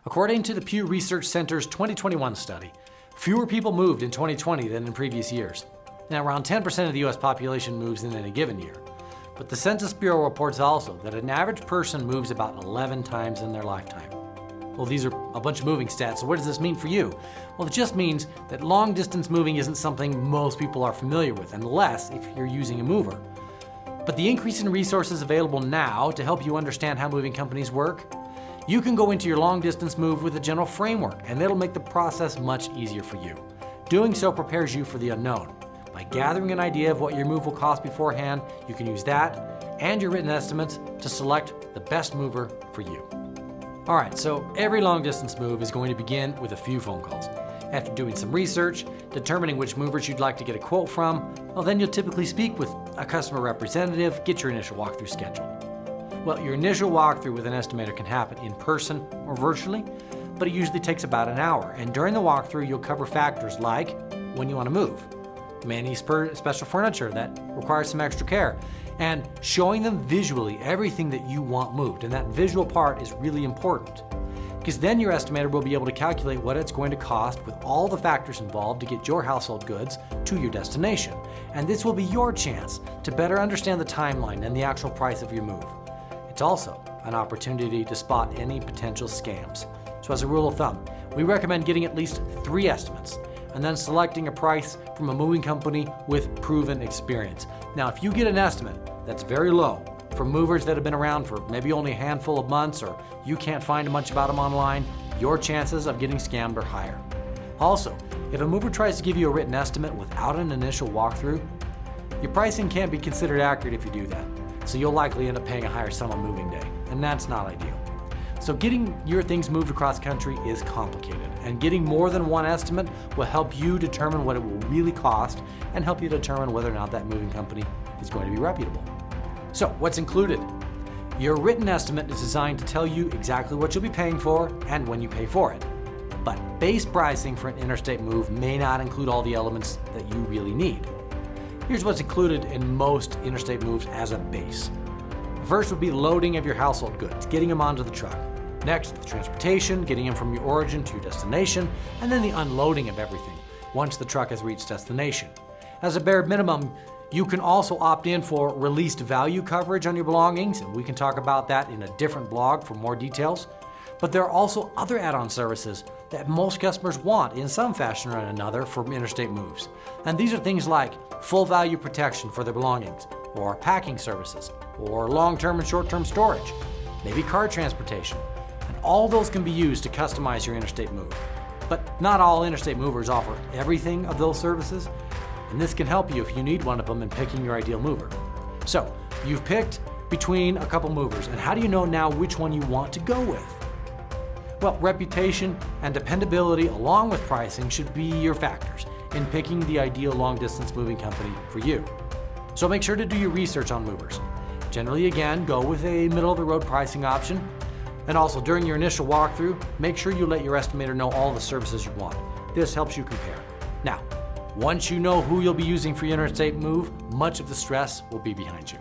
According to the Pew Research Center's 2021 study, fewer people moved in 2020 than in previous years. Now, around 10% of the US population moves in any given year. But the Census Bureau reports also that an average person moves about 11 times in their lifetime. Well, these are a bunch of moving stats, so what does this mean for you? Well, it just means that long distance moving isn't something most people are familiar with, unless if you're using a mover. But the increase in resources available now to help you understand how moving companies work, you can go into your long distance move with a general framework, and it'll make the process much easier for you. Doing so prepares you for the unknown. By gathering an idea of what your move will cost beforehand, you can use that and your written estimates to select the best mover for you. All right, so every long distance move is going to begin with a few phone calls. After doing some research, determining which movers you'd like to get a quote from, well, then you'll typically speak with a customer representative, get your initial walkthrough scheduled. Well, your initial walkthrough with an estimator can happen in person or virtually, but it usually takes about an hour. And during the walkthrough, you'll cover factors like when you want to move, may need special furniture that requires some extra care, and showing them visually everything that you want moved. And that visual part is really important, because then your estimator will be able to calculate what it's going to cost with all the factors involved to get your household goods to your destination. And this will be your chance to better understand the timeline and the actual price of your move. It's also an opportunity to spot any potential scams. So as a rule of thumb, we recommend getting at least 3 estimates and then selecting a price from a moving company with proven experience. Now, if you get an estimate that's very low from movers that have been around for maybe only a handful of months, or you can't find much about them online, your chances of getting scammed are higher. Also, if a mover tries to give you a written estimate without an initial walkthrough, your pricing can't be considered accurate if you do that. So you'll likely end up paying a higher sum on moving day, and that's not ideal. So getting your things moved across country is complicated, and getting more than one estimate will help you determine what it will really cost and help you determine whether or not that moving company is going to be reputable. So what's included? Your written estimate is designed to tell you exactly what you'll be paying for and when you pay for it. But base pricing for an interstate move may not include all the elements that you really need. Here's what's included in most interstate moves as a base. First would be loading of your household goods, getting them onto the truck. Next, the transportation, getting them from your origin to your destination, and then the unloading of everything once the truck has reached destination. As a bare minimum, you can also opt in for released value coverage on your belongings, and we can talk about that in a different blog for more details. But there are also other add-on services that most customers want in some fashion or another for interstate moves. And these are things like full value protection for their belongings, or packing services, or long-term and short-term storage, maybe car transportation. And all those can be used to customize your interstate move. But not all interstate movers offer everything of those services, and this can help you if you need one of them in picking your ideal mover. So, you've picked between a couple movers, and how do you know now which one you want to go with? Well, reputation and dependability along with pricing should be your factors in picking the ideal long-distance moving company for you. So make sure to do your research on movers. Generally, again, go with a middle-of-the-road pricing option. And also, during your initial walkthrough, make sure you let your estimator know all the services you want. This helps you compare. Now, once you know who you'll be using for your interstate move, much of the stress will be behind you.